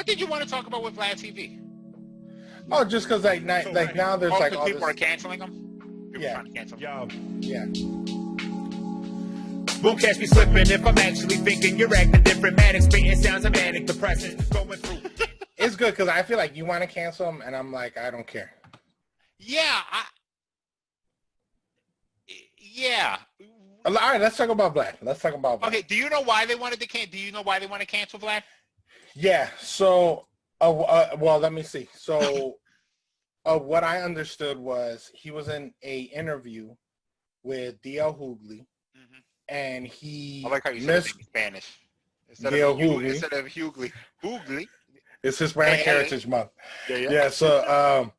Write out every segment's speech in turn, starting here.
What did you want to talk about with VladTv? Oh, just because like now there's like all people this. are canceling them. People trying to cancel them. Yeah. Won't catch me slipping if I'm actually thinking you're acting different. Manic, spitting sounds of manic depressing. Going through. It's good because I feel like you want to cancel them, and I'm like, I don't care. Yeah. Yeah. All right, let's talk about Vlad. Okay, do you know why they wanted to cancel? Do you know why they want to cancel Vlad? Yeah. So, well, let me see. So, what I understood was he was in a interview with D.L. Hughley, and he. I like how you said it in Spanish. Instead of Hughley. Hughley. It's Hispanic Heritage Month. Yeah. So,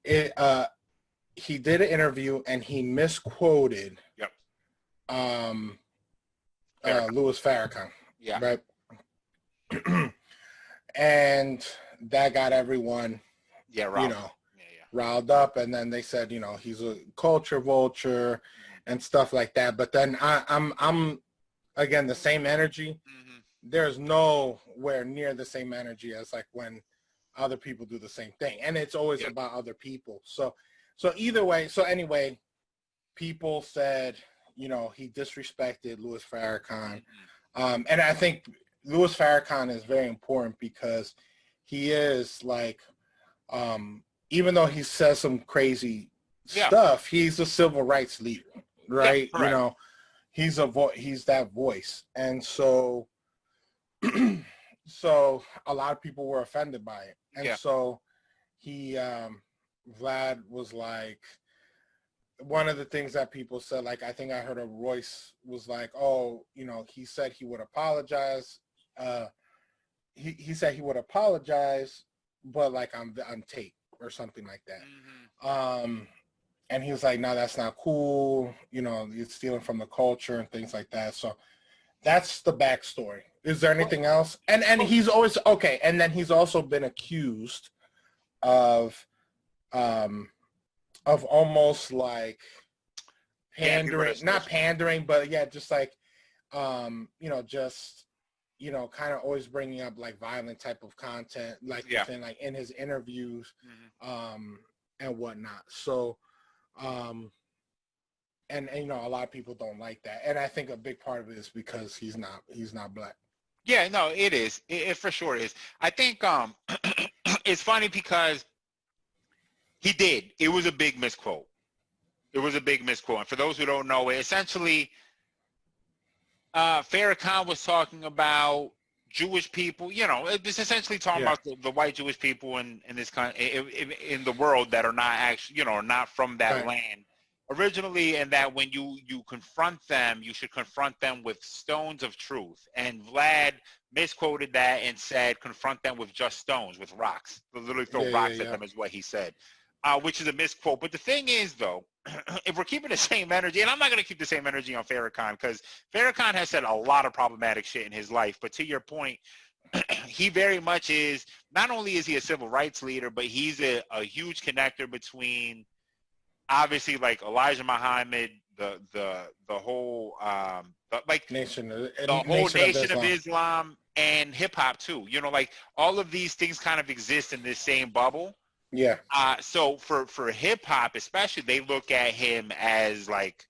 he did an interview and he misquoted. Yep. Louis Farrakhan. Yeah. Right. And that got everyone, riled. Riled up. And then they said, he's a culture vulture and stuff like that. But then I'm again, the same energy. There's nowhere near the same energy as like when other people do the same thing. And it's always about other people. So either way, anyway, people said, he disrespected Louis Farrakhan. And I think Louis Farrakhan is very important because he is like, even though he says some crazy stuff, he's a civil rights leader, right? Yeah, he's he's that voice. And so a lot of people were offended by it. And so he, Vlad was like, one of the things that people said, like, I think I heard a Royce was like, oh, he said he would apologize. He said he would apologize, but like on tape or something like that. And he was like, no, that's not cool. You're stealing from the culture and things like that. So that's the backstory. Is there anything else? And he's always okay. And then he's also been accused of almost like pandering, not pandering, but just like, kind of always bringing up like violent type of content, like within, like in his interviews, and whatnot. So, and a lot of people don't like that. And I think a big part of it is because he's not black. Yeah, no, it is. It for sure is. I think it's funny because he did. It was a big misquote. And for those who don't know, essentially, Farrakhan was talking about Jewish people. It's essentially talking about the white Jewish people in this in the world that are not actually, not from that land originally, and that when you confront them, you should confront them with stones of truth. And Vlad misquoted that and said, confront them with just stones, with rocks. Literally throw rocks at them is what he said, which is a misquote. But the thing is, though, if we're keeping the same energy, and I'm not going to keep the same energy on Farrakhan, because Farrakhan has said a lot of problematic shit in his life. But to your point, he very much is, not only is he a civil rights leader, but he's a huge connector between, obviously, like Elijah Muhammad, the whole nation of Islam and hip hop too. Like all of these things kind of exist in this same bubble. Yeah. So for hip hop especially, they look at him as like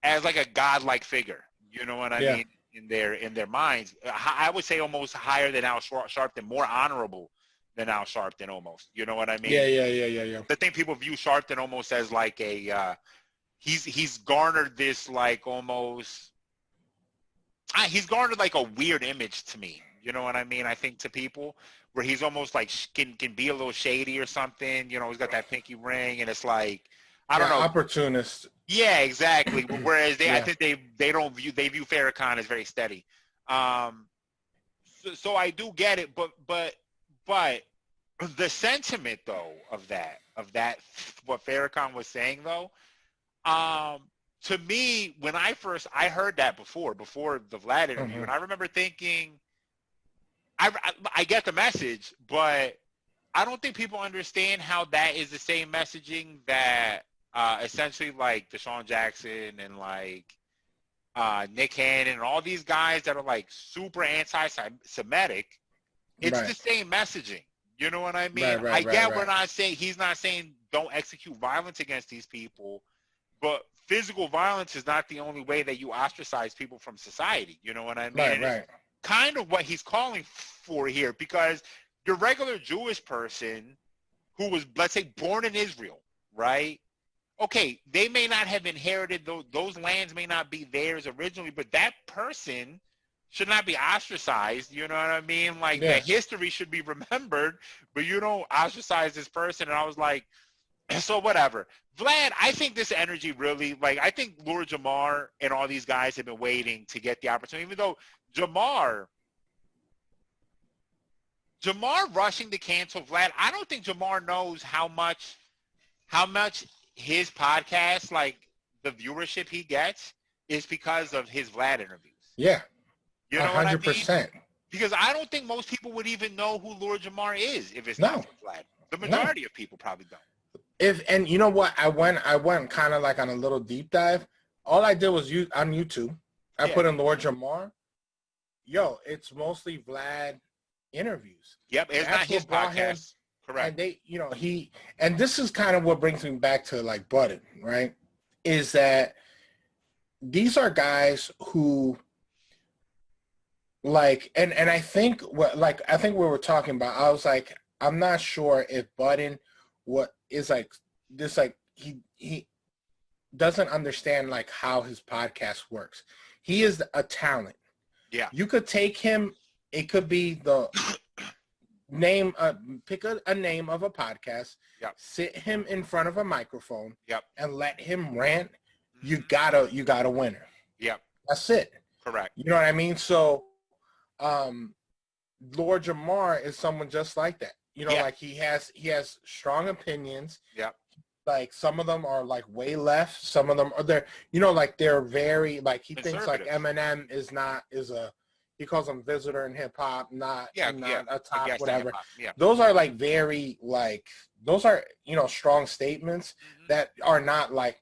a godlike figure. You know what I mean? In their minds, I would say almost higher than Al Sharpton, more honorable than Al Sharpton almost. You know what I mean? Yeah. I think people view Sharpton almost as like a he's garnered this like almost he's garnered like a weird image to me. You know what I mean? I think to people where he's almost like can be a little shady or something. He's got that pinky ring, and it's like I don't know, opportunist. Yeah, exactly. Whereas I think they view Farrakhan as very steady. So I do get it, but the sentiment though of that what Farrakhan was saying though, to me, when I heard that before the Vlad interview, and I remember thinking, I get the message, but I don't think people understand how that is the same messaging that essentially like Deshaun Jackson and like Nick Cannon and all these guys that are like super anti-Semitic It's the same messaging. You know what I mean? Right, we're not saying, he's not saying don't execute violence against these people, but physical violence is not the only way that you ostracize people from society. You know what I mean? Right. It's kind of what he's calling for here, because your regular Jewish person who was, let's say, born in Israel, right? Okay, they may not have inherited those lands, may not be theirs originally, but that person should not be ostracized. You know what I mean? Like, the history should be remembered, but you don't ostracize this person. And I was like, so whatever. Vlad, I think this energy really, like, I think Lord Jamar and all these guys have been waiting to get the opportunity, even though Jamar rushing to cancel Vlad, I don't think Jamar knows how much his podcast, like, the viewership he gets is because of his Vlad interviews. Yeah. You know 100%. What I mean? Because I don't think most people would even know who Lord Jamar is if it's not for Vlad. The majority of people probably don't. And you know what? I went kind of like on a little deep dive. All I did was on YouTube. I put in Lord Jamar. Yo, it's mostly Vlad interviews. Yep, it's not his podcast. Correct. And they, and this is kind of what brings me back to like Budden, right? Is that these are guys who, like, and I think we were talking about, I was like, I'm not sure if Budden he doesn't understand like how his podcast works. He is a talent. Yeah. You could take him, it could be the name, pick a name of a podcast, sit him in front of a microphone, and let him rant. You got a winner. Yep. That's it. Correct. You know what I mean? So Lord Jamar is someone just like that. Like he has strong opinions. Yeah. Like some of them are like way left. Some of them are like they're very, like, he thinks like Eminem he calls him visitor in hip hop, not a top, whatever. Yeah. Those are like very, like, those are, strong statements that are not like,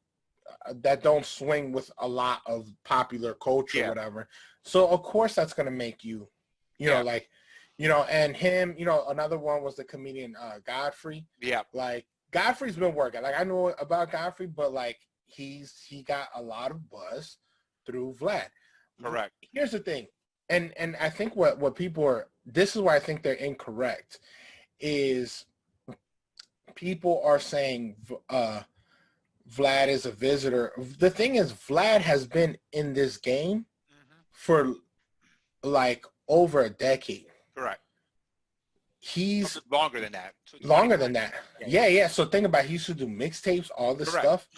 that don't swing with a lot of popular culture, whatever. So of course that's going to make you, like, and him, another one was the comedian Godfrey. Yeah. Like, Godfrey's been working. Like, I know about Godfrey, but like he got a lot of buzz through Vlad. Correct. Here's the thing. And I think what people are, this is why I think they're incorrect, is people are saying Vlad is a visitor. The thing is, Vlad has been in this game for like over a decade. Correct. He's longer than that. Longer than that. Yeah. So think about it. He used to do mixtapes, all this stuff.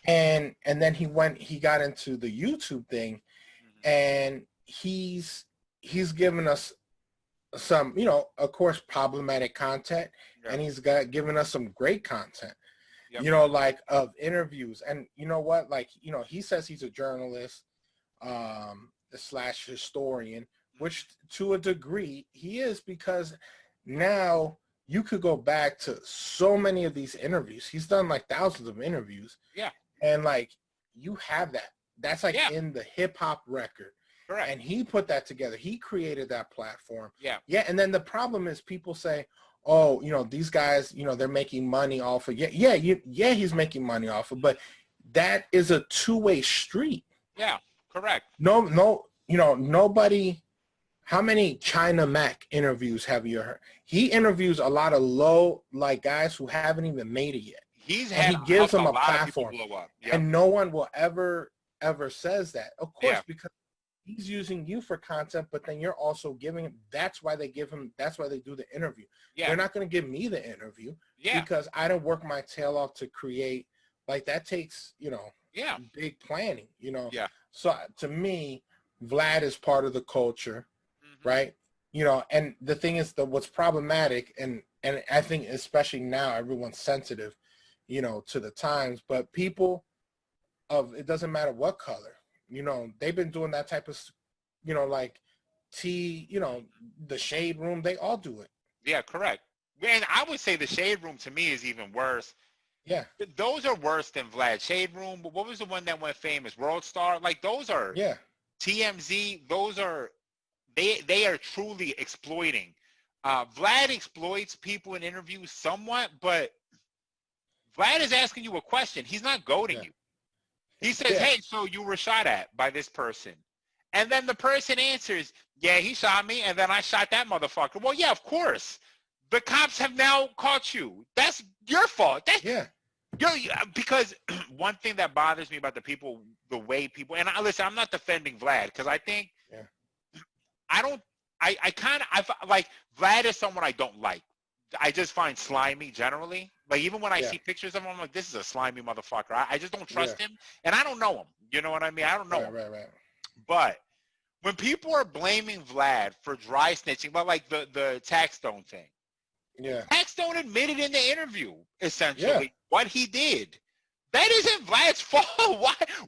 And then he got into the YouTube thing, and he's given us some, of course, problematic content, and he's given us some great content. Yep. Like of interviews. And you know what? Like, he says he's a journalist / historian, which to a degree he is, because now you could go back to so many of these interviews. He's done like thousands of interviews. Yeah. And like, you have that. That's like in the hip hop record. Correct. And he put that together. He created that platform. Yeah. Yeah. And then the problem is people say, oh, these guys, they're making money off of, he's making money off of, but that is a two-way street. Yeah. Correct. No, nobody, how many China Mac interviews have you heard? He interviews a lot of low, like, guys who haven't even made it yet. He gives them a platform. Blow up. Yep. And no one will ever says that. Of course, because he's using you for content, but then you're also giving him, that's why they do the interview. Yeah. They're not going to give me the interview because I didn't work my tail off to create, like, that takes, big planning, Yeah. So to me, Vlad is part of the culture, right? And the thing is that what's problematic, and I think especially now everyone's sensitive, to the times, but people it doesn't matter what color, they've been doing that type of, like the Shade Room, they all do it. Yeah, correct. And I would say the Shade Room to me is even worse. Yeah. Those are worse than Vlad. Shade Room, but what was the one that went famous? World Star? Like, those are TMZ, those are, they are truly exploiting Vlad exploits people in interviews somewhat, but Vlad is asking you a question. He's not goading you. He says, hey, so you were shot at by this person. And then the person answers, yeah, he shot me, and then I shot that motherfucker. Well, yeah, of course. The cops have now caught you. That's your fault. Because one thing that bothers me about the way people, and listen, I'm not defending Vlad, because I think, like, Vlad is someone I don't like. I just find slimy generally. Like, even when I see pictures of him, I'm like, this is a slimy motherfucker. I just don't trust him, and I don't know him. You know what I mean? I don't know him. Right. But when people are blaming Vlad for dry snitching, but like the Taxstone thing, Taxstone admitted in the interview, essentially, what he did. That isn't Vlad's fault.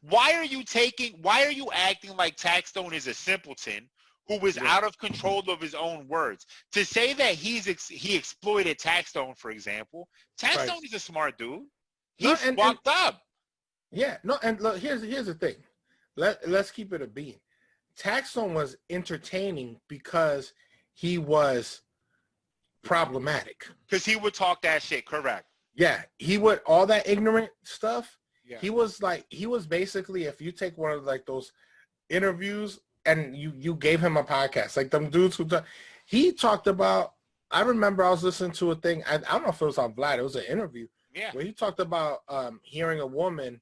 Why are you acting like Taxstone is a simpleton who was out of control of his own words? To say that he exploited Taxstone, for example, Taxstone is a smart dude. He fucked up. Yeah, no, and look, here's the thing. Let's keep it a beat. Taxstone was entertaining because he was problematic. Because he would talk that shit, correct. Yeah, he would, all that ignorant stuff. Yeah. He was basically, if you take one of like those interviews and you gave him a podcast, like them dudes he talked about, I remember I was listening to a thing, I don't know if it was on Vlad, it was an interview. Yeah. Where he talked about hearing a woman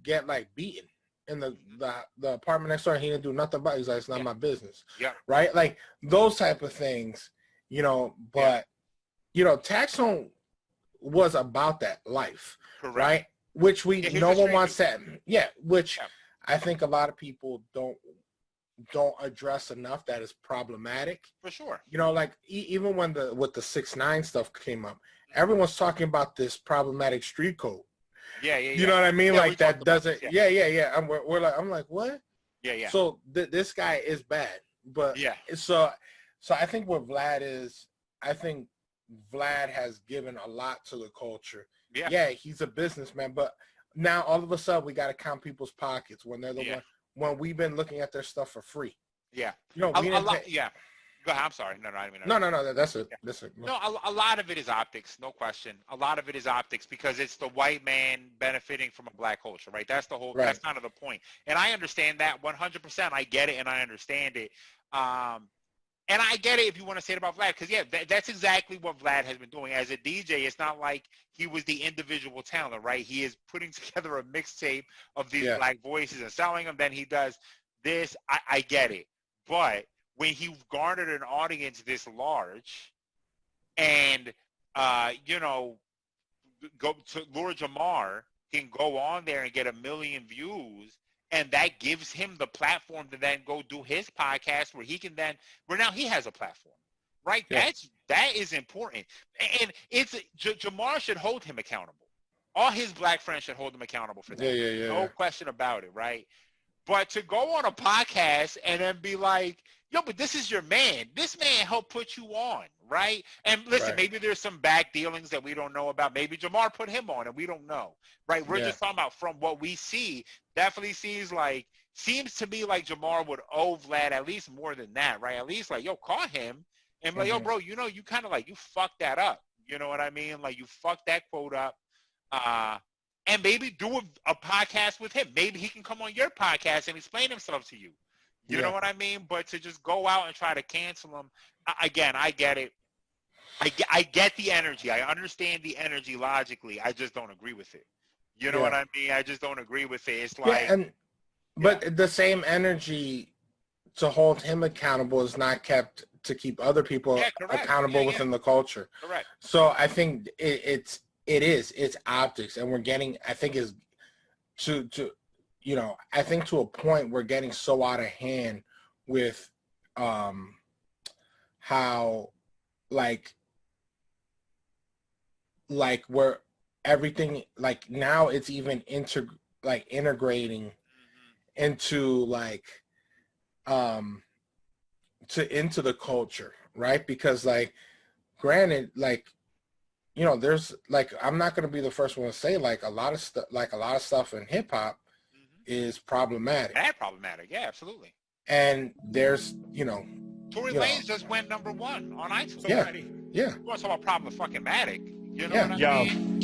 get like beaten in the apartment next door, and he didn't do nothing about it. He's like, it's not my business. Yeah. Right? Like those type of things, but Taxstone was about that life. Correct. Right? Which no one wants that. Yeah, which I think a lot of people don't address enough. That is problematic. For sure. Like even when with the 6ix9ine stuff came up, everyone's talking about this problematic street code. Yeah. You know what I mean? Like that doesn't. Yeah. I'm like, what? Yeah. So this guy is bad, but So I think what Vlad is, I think Vlad has given a lot to the culture. Yeah, he's a businessman, but now all of a sudden we got to count people's pockets when they're the one. When we've been looking at their stuff for free. Yeah. We didn't pay. Yeah. Go ahead. I'm sorry. No, I mean, no. That's it. That's it. No, a lot of it is optics. No question. A lot of it is optics because it's the white man benefiting from a black culture, right? That's the whole. Right. That's kind of the point. And I understand that 100%. I get it, and I understand it. And I get it if you want to say it about Vlad, because that's exactly what Vlad has been doing as a DJ. It's not like he was the individual talent, right? He is putting together a mixtape of these black voices and selling them. Then he does this. I get it, but when he garnered an audience this large, and go to Lord Jamar can go on there and get 1 million views. And that gives him the platform to then go do his podcast where now he has a platform, right? Yeah. That is important. And Jamar should hold him accountable. All his black friends should hold him accountable for that. Yeah. No question about it, right? But to go on a podcast and then be like, yo, but this is your man. This man helped put you on, right? And listen, maybe there's some back dealings that we don't know about. Maybe Jamar put him on and we don't know, right? We're just talking about from what we see. Definitely seems to me like Jamar would owe Vlad at least more than that, right? At least like, yo, call him and be like, yo, bro, you kind of like, you fucked that up. You know what I mean? Like you fucked that quote up. And maybe do a podcast with him. Maybe he can come on your podcast and explain himself to you. You know what I mean? But to just go out and try to cancel him, again, I get it. I get the energy. I understand the energy logically. I just don't agree with it. You know what I mean? I just don't agree with it. It's like... But the same energy to hold him accountable is not kept to keep other people accountable within the culture. Correct. So I think it's optics, and we're getting, I think is I think to a point we're getting so out of hand with how like we're everything, like now it's even integrating into into the culture, right? Because like granted, there's I'm not going to be the first one to say a lot of stuff in hip hop is problematic. Bad problematic, yeah, absolutely. And there's Tory Lanez just went #1 on iTunes. Yeah. Yeah. You want to talk about problematic? You know what I mean?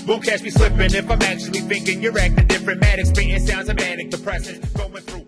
Won't catch me slipping if I'm actually thinking you're acting different. Mad, spitting sounds of manic depressing. Going through